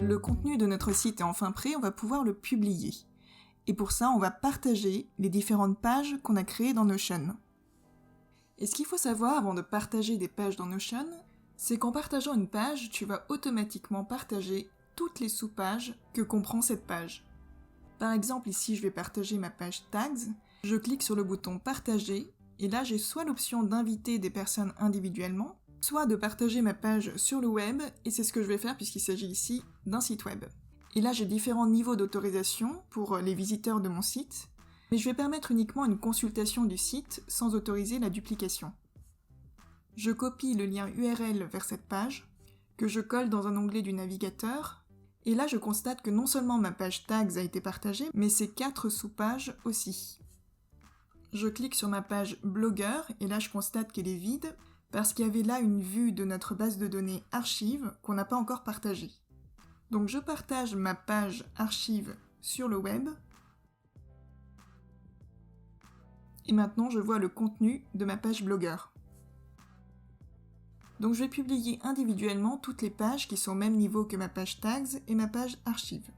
Le contenu de notre site est enfin prêt, on va pouvoir le publier. Et pour ça, on va partager les différentes pages qu'on a créées dans Notion. Et ce qu'il faut savoir avant de partager des pages dans Notion, c'est qu'en partageant une page, tu vas automatiquement partager toutes les sous-pages que comprend cette page. Par exemple, ici, je vais partager ma page Tags, je clique sur le bouton Partager, et là, j'ai soit l'option d'inviter des personnes individuellement, soit de partager ma page sur le web, et c'est ce que je vais faire puisqu'il s'agit ici d'un site web. Et là, j'ai différents niveaux d'autorisation pour les visiteurs de mon site, mais je vais permettre uniquement une consultation du site sans autoriser la duplication. Je copie le lien URL vers cette page, que je colle dans un onglet du navigateur, et là je constate que non seulement ma page Tags a été partagée, mais ses 4 sous-pages aussi. Je clique sur ma page Blogueur, et là je constate qu'elle est vide, parce qu'il y avait là une vue de notre base de données archive qu'on n'a pas encore partagée. Donc je partage ma page archive sur le web, et maintenant je vois le contenu de ma page Blogueur. Donc je vais publier individuellement toutes les pages qui sont au même niveau que ma page Tags et ma page Archive.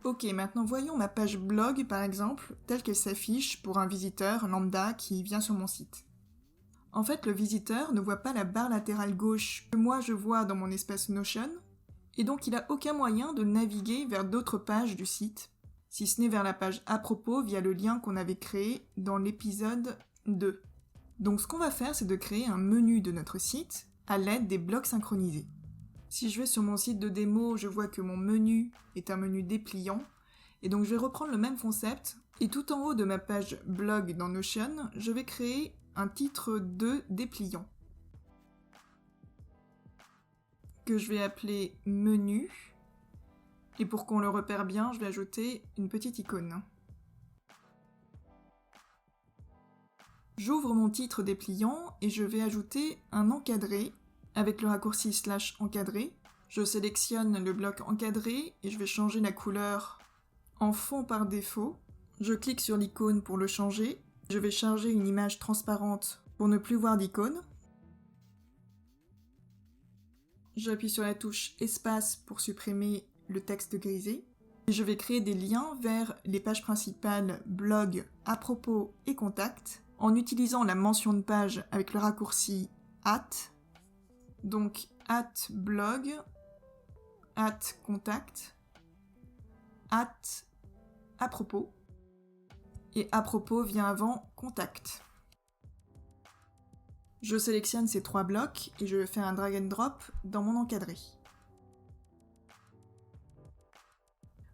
Ok, maintenant voyons ma page blog par exemple, telle qu'elle s'affiche pour un visiteur lambda qui vient sur mon site. En fait, le visiteur ne voit pas la barre latérale gauche que moi je vois dans mon espace Notion, et donc il n'a aucun moyen de naviguer vers d'autres pages du site, si ce n'est vers la page à propos via le lien qu'on avait créé dans l'épisode 2. Donc ce qu'on va faire, c'est de créer un menu de notre site à l'aide des blocs synchronisés. Si je vais sur mon site de démo, je vois que mon menu est un menu dépliant, et donc je vais reprendre le même concept, et tout en haut de ma page blog dans Notion, je vais créer un titre de dépliant, que je vais appeler menu, et pour qu'on le repère bien, je vais ajouter une petite icône. J'ouvre mon titre dépliant et je vais ajouter un encadré avec le raccourci /encadré. Je sélectionne le bloc encadré et je vais changer la couleur en fond par défaut. Je clique sur l'icône pour le changer. Je vais charger une image transparente pour ne plus voir d'icône. J'appuie sur la touche espace pour supprimer le texte grisé. Et je vais créer des liens vers les pages principales blog, à propos et contact en utilisant la mention de page avec le raccourci @. Donc @blog, @contact, @à propos. Et à propos vient avant contact. Je sélectionne ces 3 blocs et je vais faire un drag and drop dans mon encadré.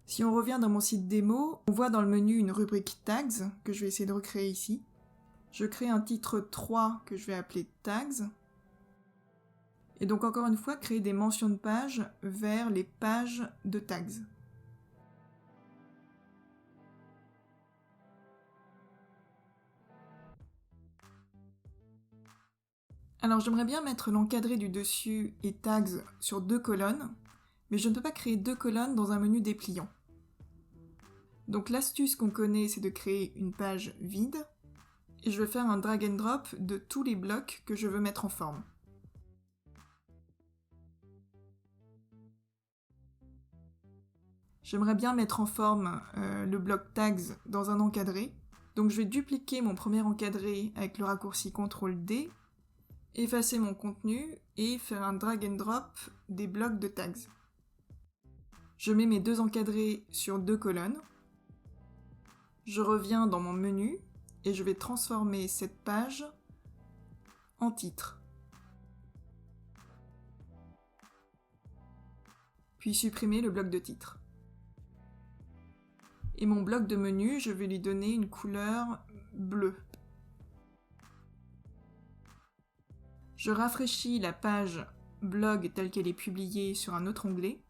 Si on revient dans mon site démo, on voit dans le menu une rubrique tags que je vais essayer de recréer ici. Je crée un titre 3 que je vais appeler tags. Et donc encore une fois, créer des mentions de page vers les pages de tags. Alors j'aimerais bien mettre l'encadré du dessus et tags sur 2 colonnes, mais je ne peux pas créer 2 colonnes dans un menu dépliant. Donc l'astuce qu'on connaît, c'est de créer une page vide, et je vais faire un drag and drop de tous les blocs que je veux mettre en forme. J'aimerais bien mettre en forme le bloc tags dans un encadré, donc je vais dupliquer mon premier encadré avec le raccourci CTRL-D, effacer mon contenu et faire un drag and drop des blocs de tags. Je mets mes 2 encadrés sur 2 colonnes. Je reviens dans mon menu et je vais transformer cette page en titre. Puis supprimer le bloc de titre. Et mon bloc de menu, je vais lui donner une couleur bleue. Je rafraîchis la page blog telle qu'elle est publiée sur un autre onglet.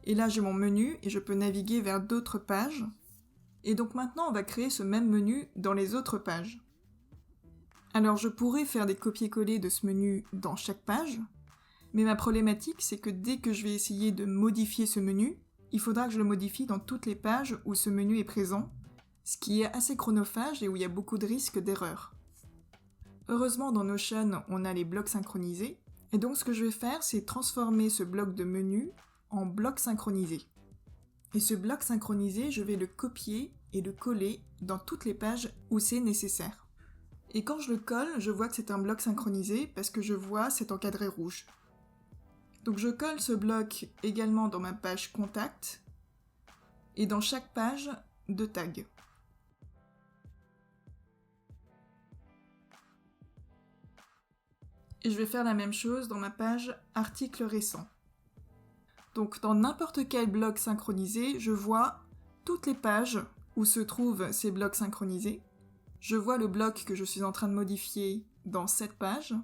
Et là, j'ai mon menu et je peux naviguer vers d'autres pages. Et donc maintenant, on va créer ce même menu dans les autres pages. Alors, je pourrais faire des copier-coller de ce menu dans chaque page, mais ma problématique, c'est que dès que je vais essayer de modifier ce menu, il faudra que je le modifie dans toutes les pages où ce menu est présent, ce qui est assez chronophage et où il y a beaucoup de risques d'erreur. Heureusement, dans Notion, on a les blocs synchronisés, et donc ce que je vais faire, c'est transformer ce bloc de menu en bloc synchronisé. Et ce bloc synchronisé, je vais le copier et le coller dans toutes les pages où c'est nécessaire. Et quand je le colle, je vois que c'est un bloc synchronisé parce que je vois cet encadré rouge. Donc je colle ce bloc également dans ma page Contact et dans chaque page de tag. Et je vais faire la même chose dans ma page Articles récents. Donc dans n'importe quel bloc synchronisé, je vois toutes les pages où se trouvent ces blocs synchronisés. Je vois le bloc que je suis en train de modifier dans cette page.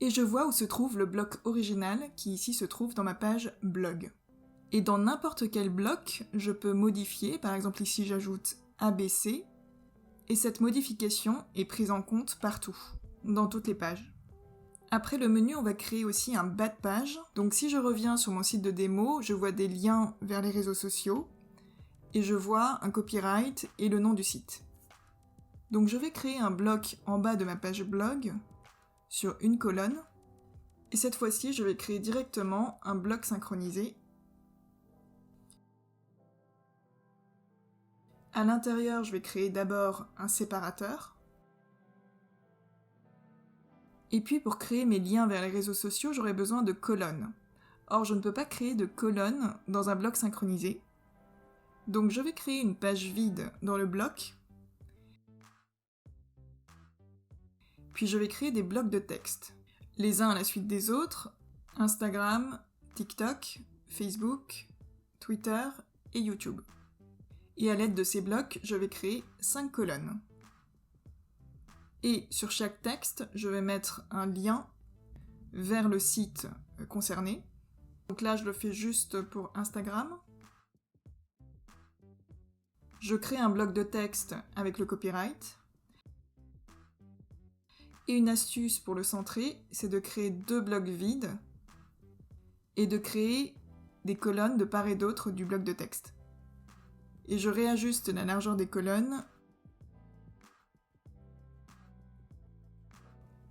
Et je vois où se trouve le bloc original qui ici se trouve dans ma page blog. Et dans n'importe quel bloc, je peux modifier, par exemple ici j'ajoute ABC, et cette modification est prise en compte partout, dans toutes les pages. Après le menu, on va créer aussi un bas de page. Donc si je reviens sur mon site de démo, je vois des liens vers les réseaux sociaux et je vois un copyright et le nom du site. Donc je vais créer un bloc en bas de ma page blog sur une colonne et cette fois-ci, je vais créer directement un bloc synchronisé. À l'intérieur, je vais créer d'abord un séparateur. Et puis pour créer mes liens vers les réseaux sociaux, j'aurai besoin de colonnes. Or, je ne peux pas créer de colonnes dans un bloc synchronisé. Donc je vais créer une page vide dans le bloc. Puis je vais créer des blocs de texte. Les uns à la suite des autres, Instagram, TikTok, Facebook, Twitter et YouTube. Et à l'aide de ces blocs, je vais créer 5 colonnes. Et sur chaque texte, je vais mettre un lien vers le site concerné. Donc là, je le fais juste pour Instagram. Je crée un bloc de texte avec le copyright. Et une astuce pour le centrer, c'est de créer 2 blocs vides et de créer des colonnes de part et d'autre du bloc de texte. Et je réajuste la largeur des colonnes.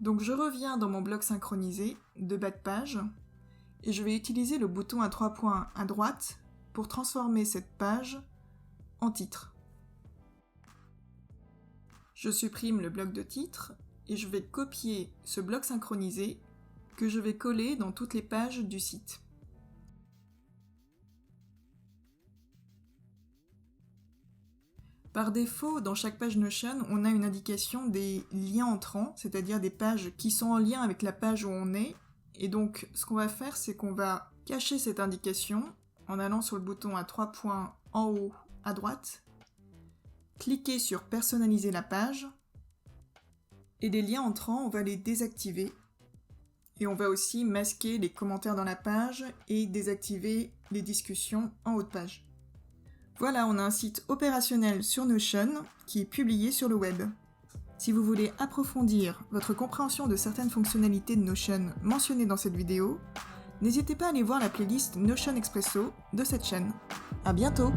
Donc je reviens dans mon bloc synchronisé de bas de page et je vais utiliser le bouton à 3 points à droite pour transformer cette page en titre. Je supprime le bloc de titre et je vais copier ce bloc synchronisé que je vais coller dans toutes les pages du site. Par défaut, dans chaque page Notion, on a une indication des liens entrants, c'est-à-dire des pages qui sont en lien avec la page où on est. Et donc, ce qu'on va faire, c'est qu'on va cacher cette indication en allant sur le bouton à 3 points en haut à droite, cliquer sur Personnaliser la page, et les liens entrants, on va les désactiver. Et on va aussi masquer les commentaires dans la page et désactiver les discussions en haut de page. Voilà, on a un site opérationnel sur Notion qui est publié sur le web. Si vous voulez approfondir votre compréhension de certaines fonctionnalités de Notion mentionnées dans cette vidéo, n'hésitez pas à aller voir la playlist Notion Expresso de cette chaîne. À bientôt!